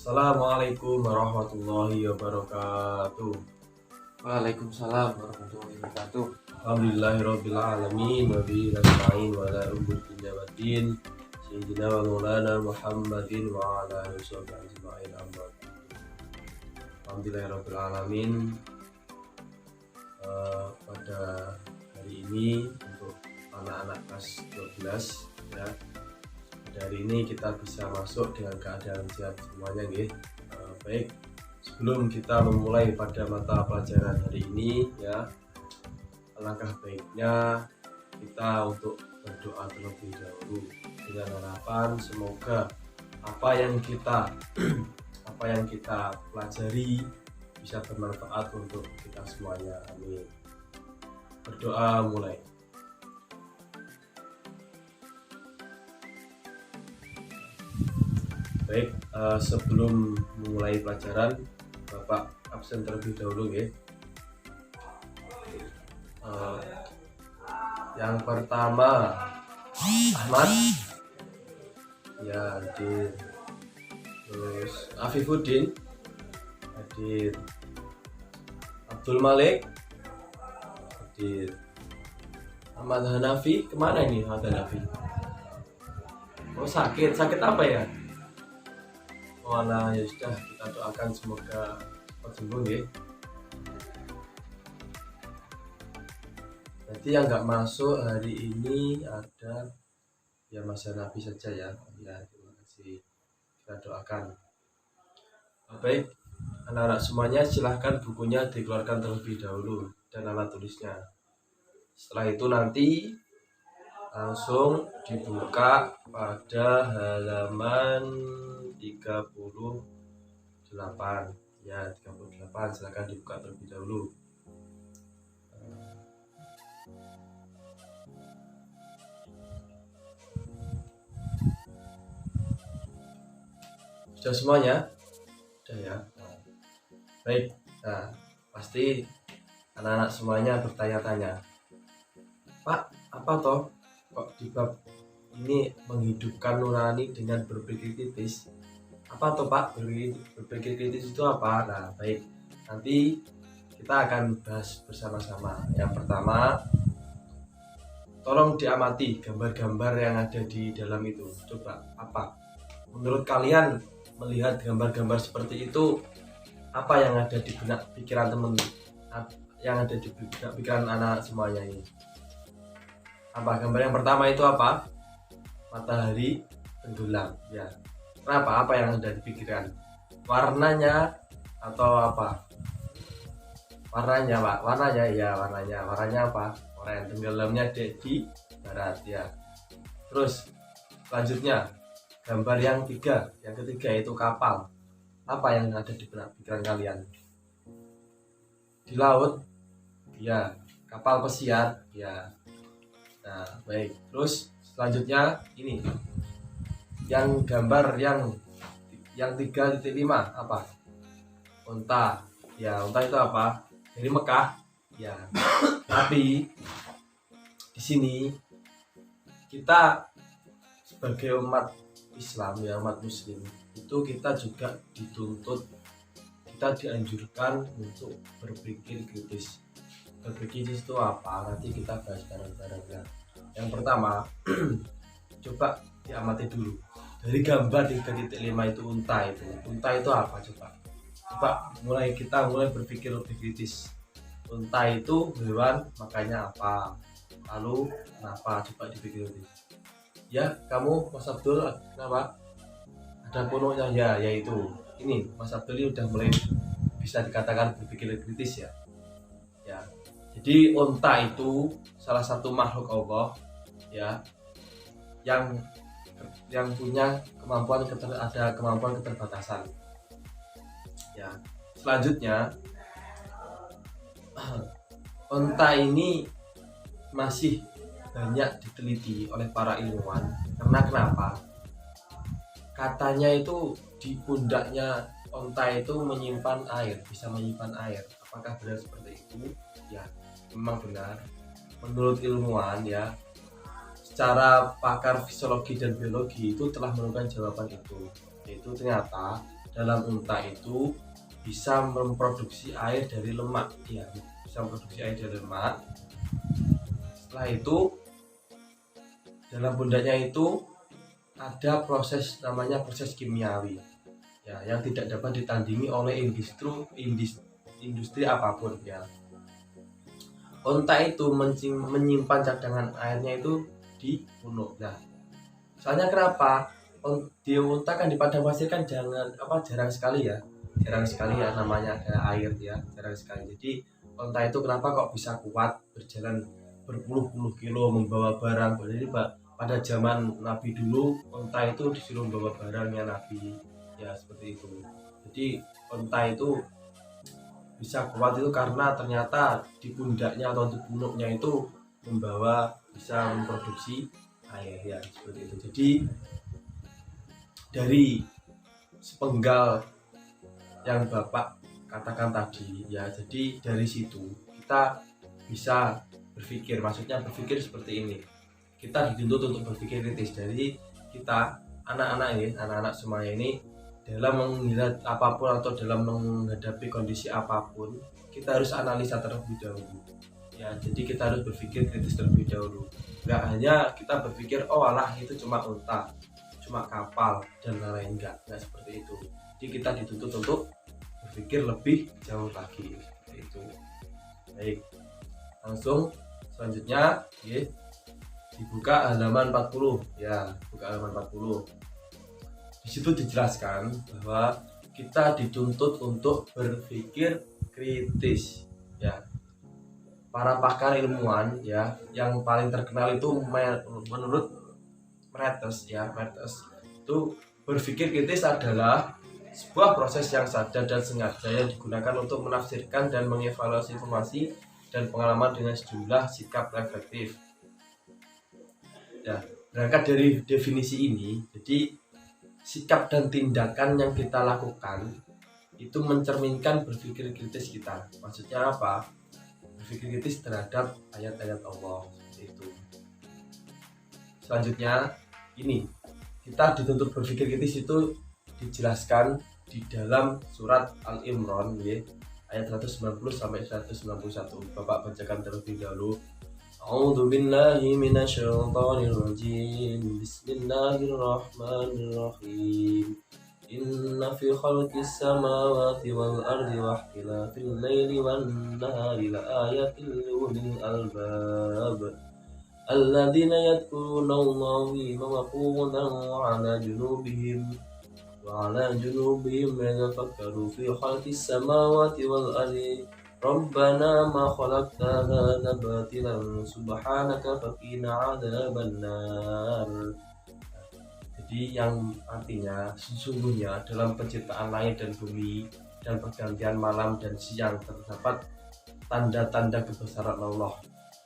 Assalamualaikum warahmatullahi wabarakatuh. Waalaikumsalam warahmatullahi wabarakatuh. Alhamdulillahirabbil alamin wa bihi nasta'in wa ala umuri dunya waddin. Sayyidina wa maulana Muhammadin wa ala alihi washabbihi ajma'in. Amma ba'du. Alhamdulillahirabbil alamin. Pada hari ini untuk anak-anak kelas 12 ya. Hari ini kita bisa masuk dengan keadaan sehat semuanya nggih. Baik, sebelum kita memulai pada mata pelajaran hari ini ya, alangkah baiknya kita untuk berdoa terlebih dahulu dengan harapan semoga apa yang kita pelajari bisa bermanfaat untuk kita semuanya. Amin. Berdoa mulai. Baik, sebelum memulai pelajaran, Bapak absen terlebih dahulu ya. Yang pertama Ahmad ya hadir, terus Afifuddin hadir, Abdul Malik hadir, Ahmad Hanafi kemana ini Ahmad Hanafi? Oh sakit apa ya? Nah ya sudah, kita doakan semoga cepat sembuh ya. Nanti yang nggak masuk hari ini ada ya Mas Hanafi saja ya. Ya terima kasih, kita doakan. Baik, anak-anak semuanya silahkan bukunya dikeluarkan terlebih dahulu dan alat tulisnya. Setelah itu nanti langsung dibuka pada halaman 38 ya, 38 silakan dibuka terlebih dahulu. Sudah semuanya? Sudah ya. Baik, nah pasti anak-anak semuanya bertanya-tanya, Pak, apa toh kok di bab ini menghidupkan nurani dengan berpikir kritis? Apa tuh Pak berpikir kritis itu apa? Nah baik, nanti kita akan bahas bersama-sama. Yang pertama, tolong diamati gambar-gambar yang ada di dalam itu. Coba apa? Menurut kalian melihat gambar-gambar seperti itu, apa yang ada di benak pikiran teman, yang ada di benak pikiran anak semuanya ini? Apa gambar yang pertama itu apa? Matahari tenggelam ya. Kenapa? Apa yang ada di pikiran? Warnanya atau apa? Warnanya Pak, warnanya ya, warnanya apa? Oranye, tenggelamnya di barat ya. Terus selanjutnya gambar yang ketiga itu kapal. Apa yang ada di benak pikiran kalian? Di laut ya, kapal pesiar ya. Nah baik, terus selanjutnya ini yang gambar yang 3.5 apa? Unta ya. Unta itu apa? Dari Mekah ya. Tapi di sini kita sebagai umat Islam ya, umat Muslim itu kita juga dituntut, kita dianjurkan untuk berpikir kritis. Berpikir kritis itu apa? Nanti kita bahas bareng-bareng ya. Yang pertama coba diamati dulu dari gambar 3.5 itu unta itu apa? Coba kita mulai berpikir lebih kritis. Unta itu hewan makanya apa, lalu kenapa? Coba dipikir lebih ya. Kamu Mas Abdul kenapa ada pononya ya? Yaitu ini Mas Abdul ini udah mulai bisa dikatakan berpikir kritis ya. Ya, jadi unta itu salah satu makhluk Allah ya, yang punya kemampuan keterbatasan ya. Selanjutnya unta ini masih banyak diteliti oleh para ilmuwan. Karena kenapa? Katanya itu di pundaknya unta itu menyimpan air, bisa menyimpan air. Apakah benar seperti itu? Ya, memang benar. Menurut ilmuwan ya, secara pakar fisiologi dan biologi itu telah menemukan jawaban itu, yaitu ternyata dalam unta itu bisa memproduksi air dari lemak, ya, bisa memproduksi air dari lemak. Setelah itu dalam pundaknya itu ada proses namanya proses kimiawi, ya, yang tidak dapat ditandingi oleh industri apapun, ya. Unta itu menyimpan cadangan airnya itu di punuk. Nah, soalnya kenapa? Di unta kan di padang pasir kan jarang sekali ya namanya ada air, ya, jarang sekali. Jadi unta itu kenapa kok bisa kuat berjalan berpuluh-puluh kilo membawa barang? Jadi pada zaman Nabi dulu unta itu disuruh membawa barangnya Nabi, ya, seperti itu. Jadi unta itu bisa kuat itu karena ternyata di pundaknya atau di punuknya itu bisa memproduksi air, ya, seperti itu. Jadi dari sepenggal yang Bapak katakan tadi, ya, jadi dari situ kita bisa berpikir, maksudnya berpikir seperti ini. Kita dituntut untuk berpikir kritis. Dari kita anak-anak semuanya ini dalam melihat apapun atau dalam menghadapi kondisi apapun, kita harus analisa terlebih dahulu, ya. Jadi kita harus berpikir kritis terlebih dahulu. Nggak hanya kita berpikir, oh alah itu cuma unta, cuma kapal dan lain-lain. Enggak seperti itu. Jadi kita dituntut untuk berpikir lebih jauh lagi, seperti itu. Baik, langsung selanjutnya, ya, dibuka halaman 40, ya, buka halaman 40. Di situ dijelaskan bahwa kita dituntut untuk berpikir kritis, ya. Para pakar ilmuwan, ya, yang paling terkenal itu menurut Mertes itu berpikir kritis adalah sebuah proses yang sadar dan sengaja yang digunakan untuk menafsirkan dan mengevaluasi informasi dan pengalaman dengan sejumlah sikap reflektif. Ya, berangkat dari definisi ini, jadi sikap dan tindakan yang kita lakukan itu mencerminkan berpikir kritis kita. Maksudnya apa? Berpikir kritis terhadap ayat-ayat Allah, seperti itu. Selanjutnya ini, kita dituntut berpikir kritis itu dijelaskan di dalam surat Al-Imran, ya, ayat 190 sampai 191. Bapak bacakan terlebih dahulu. A'udzu billahi minasyaitonir rajim. Bismillahirrahmanirrahim. Inna fi khalqis samawati wal ardi wa ikhtilafil laili wan nahari laayatin liulil albab. Alladzina yadhkuruna Allaha qiyaman wa qu'udan wa 'ala junubihim yatafakkaruna fi khalqis samawati wal ardi. Rabbana ma khalaqta hadza batilan subhanaka faqina adzabannar. Jadi yang artinya sesungguhnya dalam penciptaan langit dan bumi dan pergantian malam dan siang terdapat tanda-tanda kebesaran Allah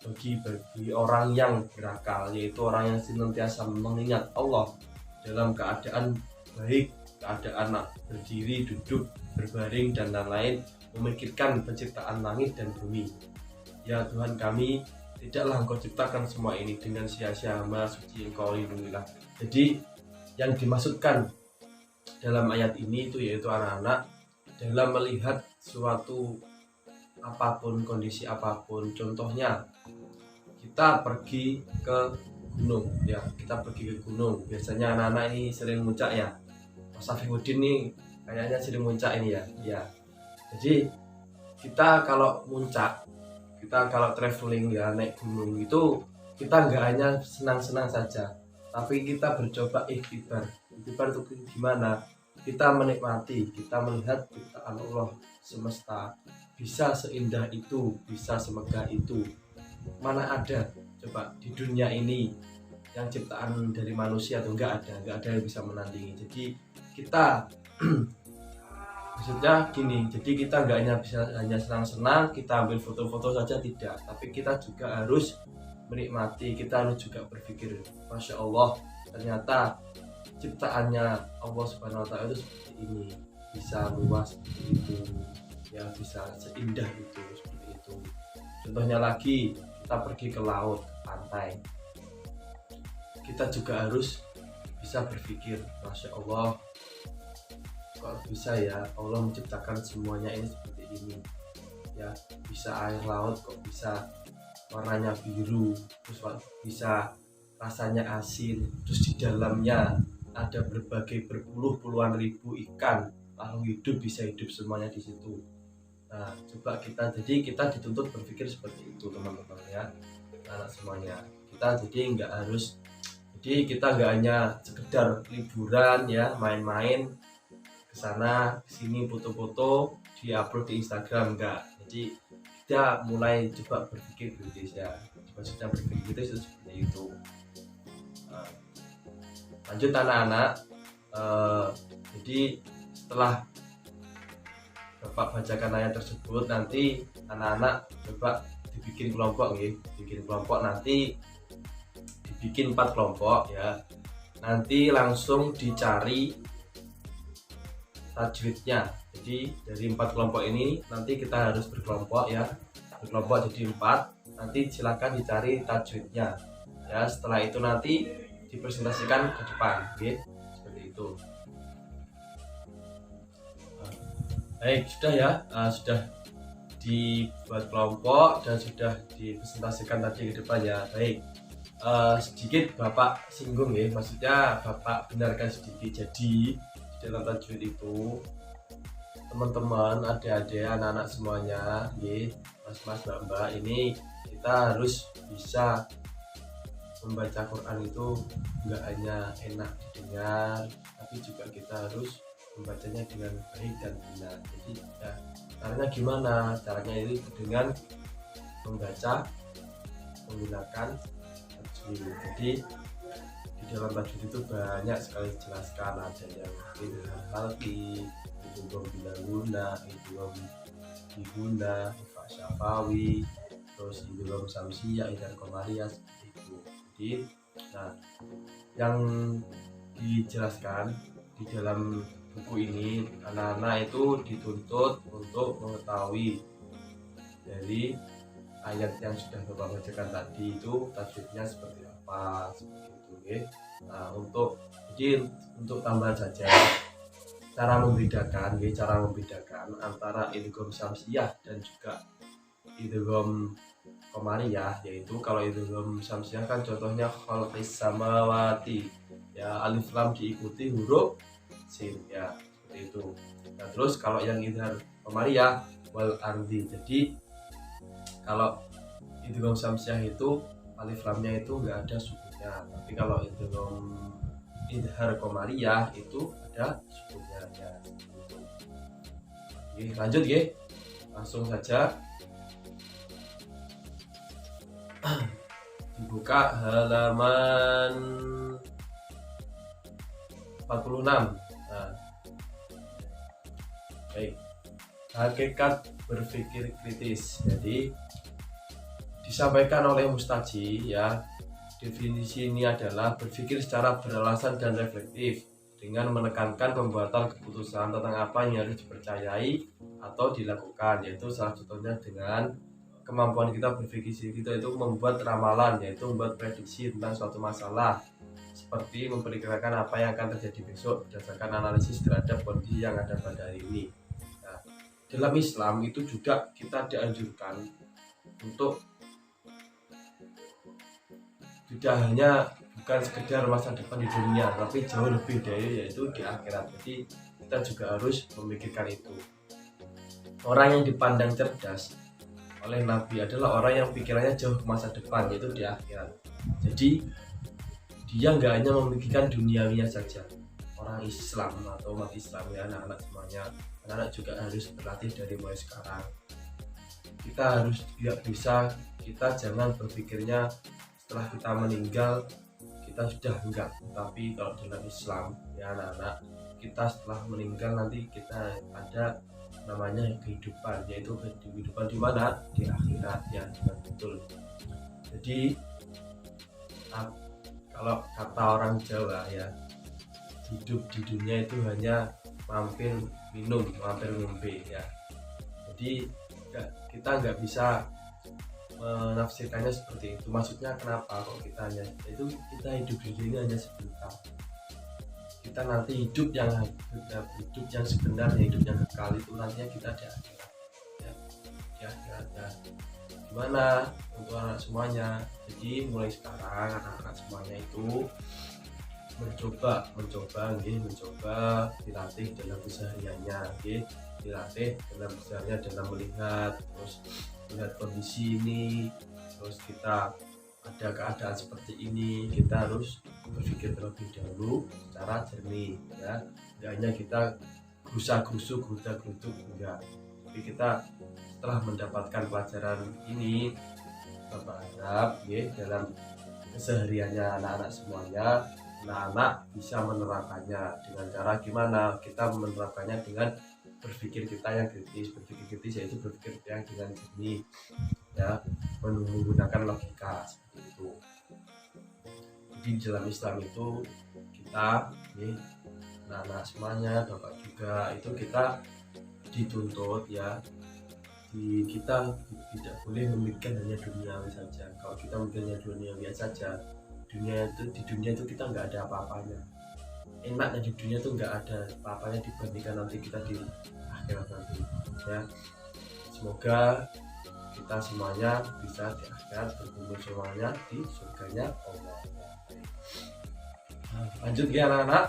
bagi orang yang berakal, yaitu orang yang senantiasa mengingat Allah dalam keadaan baik, keadaan berdiri, duduk, berbaring, dan lain-lain, memikirkan penciptaan langit dan bumi. Ya Tuhan kami, tidaklah Engkau ciptakan semua ini dengan sia-sia, Maha Suci Engkau, lindungilah. Jadi yang dimaksudkan dalam ayat ini itu yaitu anak-anak dalam melihat suatu apapun, kondisi apapun. Contohnya kita pergi ke gunung, ya, kita pergi ke gunung. Biasanya anak-anak ini sering muncak, ya. Mas Safiuddin nih kayaknya sering muncak ini, ya. Ya. Jadi kita kalau muncak, kita kalau traveling, ya, naik gunung itu kita nggak hanya senang-senang saja, tapi kita bercoba ikhtibar itu gimana? Kita menikmati, kita melihat ciptaan Allah semesta bisa seindah itu, bisa semegah itu. Mana ada coba di dunia ini yang ciptaan dari manusia tuh nggak ada yang bisa menandingi. Jadi kita maksudnya gini, jadi kita nggak hanya senang-senang, kita ambil foto-foto saja, tidak, tapi kita juga harus menikmati, kita harus juga berpikir, Masya Allah, ternyata ciptaannya Allah Subhanahu Wa Taala itu seperti ini, bisa luas seperti itu, ya, bisa seindah itu, seperti itu. Contohnya lagi, kita pergi ke laut, ke pantai, kita juga harus bisa berpikir, Masya Allah, kok bisa ya Allah menciptakan semuanya ini seperti ini ya, bisa air laut kok bisa warnanya biru, terus bisa rasanya asin, terus di dalamnya ada berbagai berpuluh-puluhan ribu ikan lalu bisa hidup semuanya di situ. Nah, coba kita dituntut berpikir seperti itu teman-teman ya, anak semuanya. Kita nggak hanya sekedar liburan ya, main-main ke sana sini, foto-foto diupload di Instagram, enggak. Jadi kita mulai coba berpikir kritis ya, maksudnya berpikir kritis itu seperti itu. Nah, lanjut anak-anak, jadi setelah Bapak bacakan ayat tersebut, nanti anak-anak coba dibikin kelompok nih, bikin kelompok, nanti dibikin 4 kelompok ya, nanti langsung dicari tajwidnya. Jadi dari 4 kelompok ini nanti kita harus berkelompok ya, berkelompok jadi 4, nanti silakan dicari tajwidnya ya. Setelah itu nanti dipresentasikan ke depan, oke? Seperti itu. Baik, sudah ya, sudah dibuat kelompok dan sudah dipresentasikan tadi ke depan ya. Baik, sedikit Bapak singgung ya, maksudnya Bapak benarkan sedikit. Jadi di dalam tajwid itu teman-teman, adik-adik, anak-anak semuanya, mas-mas, mbak-mbak, ini kita harus bisa membaca Quran itu nggak hanya enak didengar, tapi juga kita harus membacanya dengan baik dan benar. Jadi ya, caranya gimana? Caranya itu dengan membaca menggunakan tajwid. Jadi di dalam tajwid itu banyak sekali dijelaskan, ada yang talqi, idgham bilaguna, idgham biguna, ikhfa syafawi, terus idgham samsiyah, idgham qamariyah, seperti itu. Jadi nah, yang dijelaskan di dalam buku ini, anak-anak itu dituntut untuk mengetahui dari ayat yang sudah Bapak bacakan tadi itu tajwidnya seperti apa, seperti itu ya. Nah, untuk tambahan saja, cara membedakan antara idgham samsiyah dan juga idgham qamariyah, yaitu kalau idgham samsiyah kan contohnya khalqis samawati ya, alif lam diikuti huruf sin ya, seperti itu. Nah, terus kalau yang idgham qamariyah wal ardi, jadi kalau idgham samsiyah itu alif lamnya itu enggak ada sukunnya, tapi kalau idgham qamariyah itu ada sukunnya ya, gitu. Oke, lanjut ya, langsung saja dibuka halaman 46. Nah, baik, hakikat berpikir kritis. Jadi disampaikan oleh Mustaji ya, definisi ini adalah berpikir secara beralasan dan reflektif dengan menekankan pembuatan keputusan tentang apa yang harus dipercayai atau dilakukan, yaitu salah satunya dengan kemampuan kita berpikir kita itu membuat ramalan, yaitu membuat prediksi tentang suatu masalah, seperti memperkirakan apa yang akan terjadi besok berdasarkan analisis terhadap kondisi yang ada pada hari ini. Nah, dalam Islam itu juga kita dianjurkan untuk tidak hanya bukan sekedar masa depan di dunia, tapi jauh lebih dari, yaitu di akhirat. Jadi kita juga harus memikirkan itu. Orang yang dipandang cerdas oleh Nabi adalah orang yang pikirannya jauh ke masa depan, yaitu di akhirat. Jadi dia nggak hanya memikirkan duniawinya saja. Orang Islam atau umat Islam ya, anak-anak semuanya, anak-anak juga harus berlatih dari mulai sekarang. Kita harus kita jangan berpikirnya setelah kita meninggal kita sudah enggak, tapi kalau dalam Islam ya anak-anak, kita setelah meninggal nanti kita ada namanya kehidupan, yaitu kehidupan di mana? Di akhirat ya, betul. Jadi kalau kata orang Jawa ya, hidup di dunia itu hanya mampir minum, mampir ngombe ya. Jadi kita nggak bisa menafsirkannya seperti itu. Maksudnya kenapa kok kita hidup di sini hanya sebentar. kita nanti hidup yang sebenarnya, hidup yang kekal itu nantinya kita di akhirat ya, di akhirat ya. Gimana untuk anak semuanya? Jadi mulai sekarang anak-anak semuanya itu mencoba dilatih dalam kesehariannya, dilatih dalam keseharian, dalam melihat kondisi ini, terus kita ada keadaan seperti ini, kita harus berpikir terlebih dahulu secara jernih ya. Tidak hanya kita gerusa-gerusu, geruda-geruduk, enggak, tapi kita setelah mendapatkan pelajaran ini, Bapak harap ya, dalam kesehariannya anak-anak semuanya, anak-anak bisa menerapkannya dengan cara gimana? Kita menerapkannya dengan berpikir kita yang kritis. Berpikir kritis yaitu berpikir yang dengan jernih ya, menggunakan logika seperti itu. Jadi dalam Islam itu kita ya, anak-anak semuanya, Bapak juga, itu kita dituntut ya, kita tidak boleh memikirkan hanya duniawi saja. Kalau kita memikirnya duniawi saja, di dunia itu kita nggak ada apa-apanya. Enaknya di dunia itu nggak ada apa-apanya dibandingkan nanti kita di akhirat nanti ya. Semoga kita semuanya bisa di akhirat berkumpul semuanya di surganya Allah. Lanjut ya anak-anak.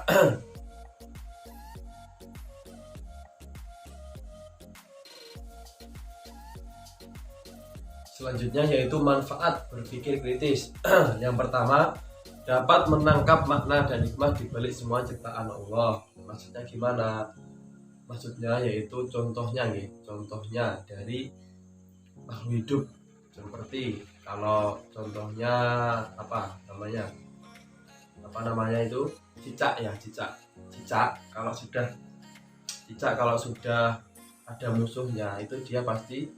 Selanjutnya yaitu manfaat berpikir kritis. Yang pertama, dapat menangkap makna dan hikmah di balik semua ciptaan Allah. Maksudnya gimana? Maksudnya yaitu contohnya dari makhluk hidup, seperti kalau contohnya apa namanya itu cicak ya, cicak kalau sudah ada musuhnya itu dia pasti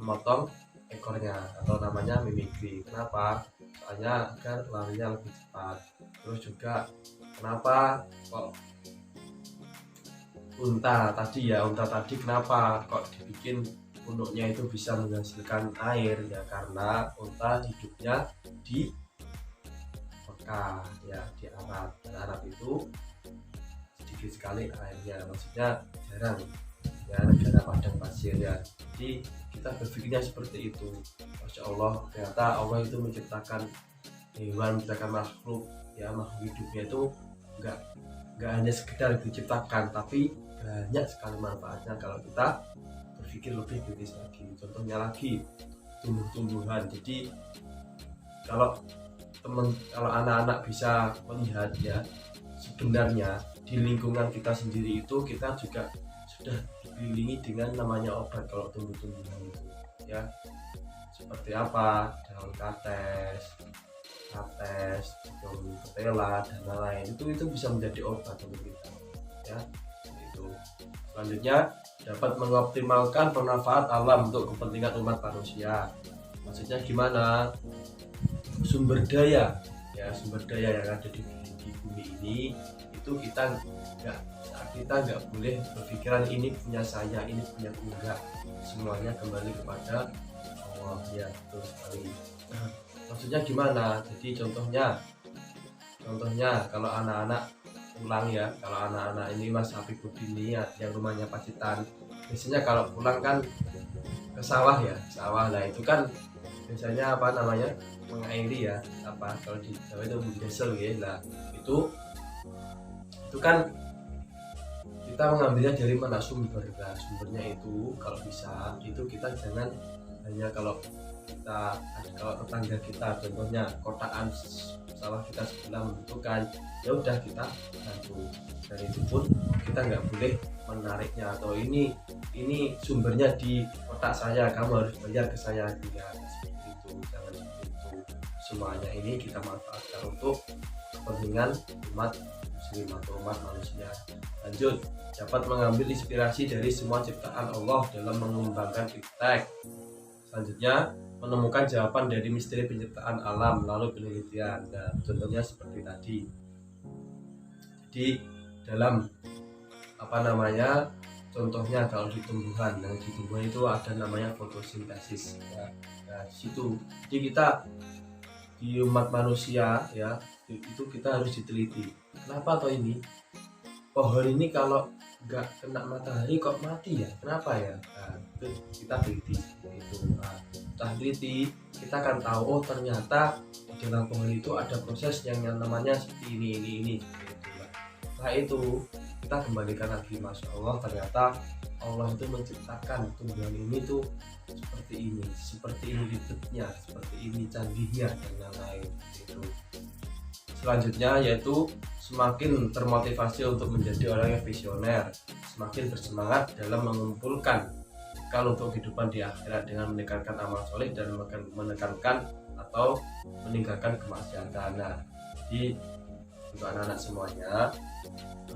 memotong ekornya, atau namanya mimikri. Kenapa? Soalnya agar larinya lebih cepat. Terus juga kenapa kok unta tadi kenapa kok dibikin punuknya itu bisa menghasilkan air ya, karena unta hidupnya di Mekah ya, di Arab, dan Arab itu sedikit sekali airnya, maksudnya jarang ya, negara padang pasir ya. Jadi kita berpikirnya seperti itu. Masya Allah, ternyata Allah itu menciptakan hewan, menciptakan makhluk ya, makhluk hidupnya itu nggak hanya sekedar diciptakan, tapi banyak sekali manfaatnya kalau kita berpikir lebih kritis lagi. Contohnya lagi tumbuh-tumbuhan. Jadi kalau anak-anak bisa melihat ya, sebenarnya di lingkungan kita sendiri itu kita juga sudah dikelilingi dengan namanya obat kalau tumbuh-tumbuhan itu ya, seperti apa, daun kates, daun ketela dan lain-lain, itu bisa menjadi obat untuk kita ya. Itu selanjutnya, dapat mengoptimalkan pemanfaat alam untuk kepentingan umat manusia. Maksudnya gimana? Sumber daya yang ada di bumi ini itu kita nggak boleh berpikiran ini punya saya, ini punya enggak, semuanya kembali kepada Allah ya, betul sekali. Maksudnya gimana? Jadi contohnya kalau anak-anak pulang ya, kalau anak-anak ini Mas Hafiquddin ini ya, yang rumahnya Pacitan, biasanya kalau pulang kan ke sawah ya, lah itu kan biasanya apa namanya, mengairi ya, apa kalau di Jawa itu menggesel ya lah, itu kan kita mengambilnya dari mana sumbernya itu. Kalau bisa itu kita jangan hanya kalau tetangga kita contohnya kotaan sawah kita sebelah membutuhkan, ya udah kita bantu, dan itu pun kita nggak boleh menariknya atau ini sumbernya di kotak saya, kamu harus bayar ke saya, tidak seperti itu, jangan seperti itu. Semuanya ini kita manfaatkan untuk kepentingan umat muslim atau umat manusia. Lanjut, dapat mengambil inspirasi dari semua ciptaan Allah dalam mengembangkan iptek. Selanjutnya, menemukan jawaban dari misteri penciptaan alam lalu penelitian. Nah, contohnya seperti tadi. Jadi dalam contohnya kalau di tumbuhan, itu ada namanya fotosintesis ya. Nah, di situ jadi kita di umat manusia ya, itu kita harus diteliti. Kenapa toh ini? Pohon ini kalau nggak kena matahari kok mati ya? Kenapa ya? Nah, itu kita teliti. Itu, nah, setelah teliti kita akan tahu, oh ternyata di dalam pohon itu ada proses yang namanya seperti ini. Gitu, nah. Setelah itu kita kembalikan lagi, masya Allah, ternyata Allah itu menciptakan tumbuhan ini tuh seperti ini ribetnya, seperti ini canggihnya dan lain-lain. Itu. Selanjutnya yaitu semakin termotivasi untuk menjadi orang yang visioner, semakin bersemangat dalam mengumpulkan bekal untuk kehidupan di akhirat dengan meningkatkan amal soleh dan menekankan atau meninggalkan kemaksiatan. Nah, jadi untuk anak-anak semuanya,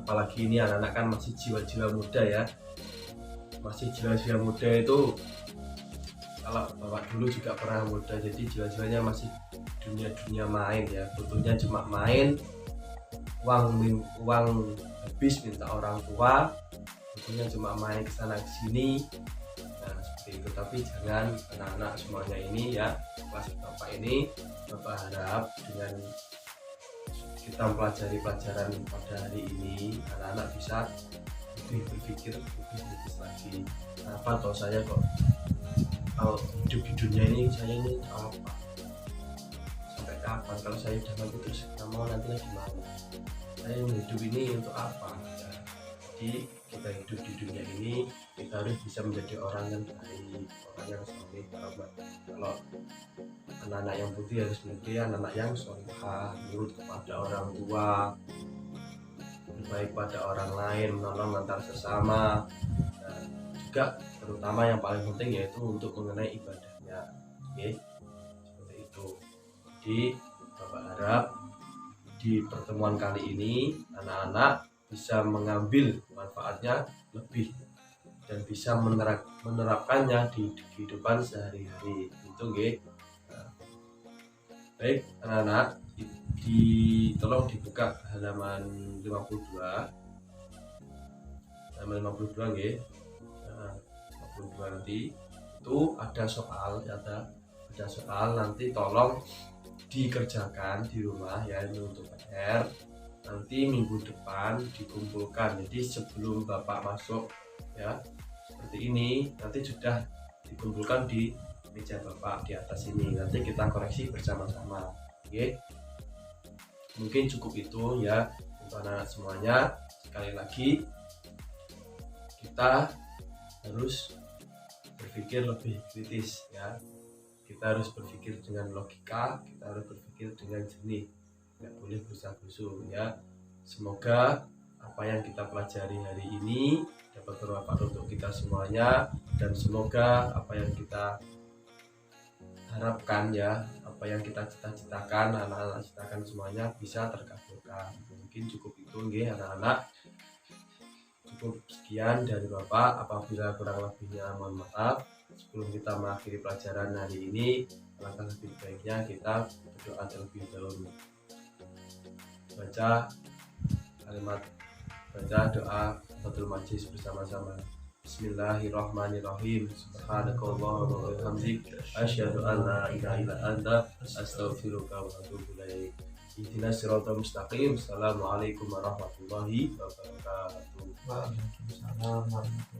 apalagi ini anak-anak kan masih jiwa-jiwa muda ya, masih jiwa-jiwa muda itu, kalau bapak dulu juga pernah muda, jadi jiwa-jiwanya masih dunia main ya, butuhnya cuma main, uang habis minta orang tua, butuhnya cuma main kesana kesini. Nah seperti itu. Tapi jangan, anak-anak semuanya ini ya, kelas bapak ini, bapak harap dengan kita mempelajari pelajaran pada hari ini, anak-anak bisa lebih berpikir lebih kritis lagi. Apa toh saya kok kalau hidup di dunia ini, saya ini apa, sampai kapan? Kalau saya udah mati terus nggak mau, nantinya gimana? Saya hidup ini untuk apa ya? Jadi kita hidup di dunia ini, kita harus bisa menjadi orang yang baik, orang yang soleh. Kalau anak-anak yang putih harus menjadi anak-anak yang solehah, nurut kepada orang tua, baik pada orang lain, menolong antar sesama. Nah, juga terutama yang paling penting yaitu untuk mengenai ibadahnya. Oke, seperti itu. Jadi bapak harap di pertemuan kali ini anak-anak bisa mengambil manfaatnya lebih dan bisa menerapkannya di kehidupan sehari-hari. Itu nggih. Nah, baik anak-anak, tolong dibuka halaman 52 nggih. Nah, 52 nanti itu ada soal, nanti tolong dikerjakan di rumah ya, ini untuk PR. Nanti minggu depan dikumpulkan. Jadi sebelum bapak masuk ya seperti ini, nanti sudah dikumpulkan di meja bapak di atas ini. Nanti kita koreksi bersama-sama. Oke. Mungkin cukup itu ya untuk anak-anak semuanya. Sekali lagi kita harus berpikir lebih kritis ya. Kita harus berpikir dengan logika, kita harus berpikir dengan jernih, nggak boleh gusar-gusur ya. Semoga apa yang kita pelajari hari ini dapat bermanfaat untuk kita semuanya, dan semoga apa yang kita harapkan ya, apa yang kita cita-citakan, anak-anak citakan semuanya bisa terkabulkan. Mungkin cukup itu nggih anak-anak. Cukup sekian dari bapak, apabila kurang lebihnya mohon maaf. Sebelum kita mengakhiri pelajaran hari ini, alangkah lebih baiknya kita berdoa terlebih dahulu. Baca doa Fathul Majlis bersama-sama. Bismillahirrahmanirrahim. Subhanakallahumma wa bihamdik, asyhadu an la ilaha illa anta, astaghfiruka wa atubu ilaik. Ihdinas siratal mustaqim. Assalamualaikum warahmatullahi wabarakatuh. Waalaikumsalam warahmatullahi wabarakatuh.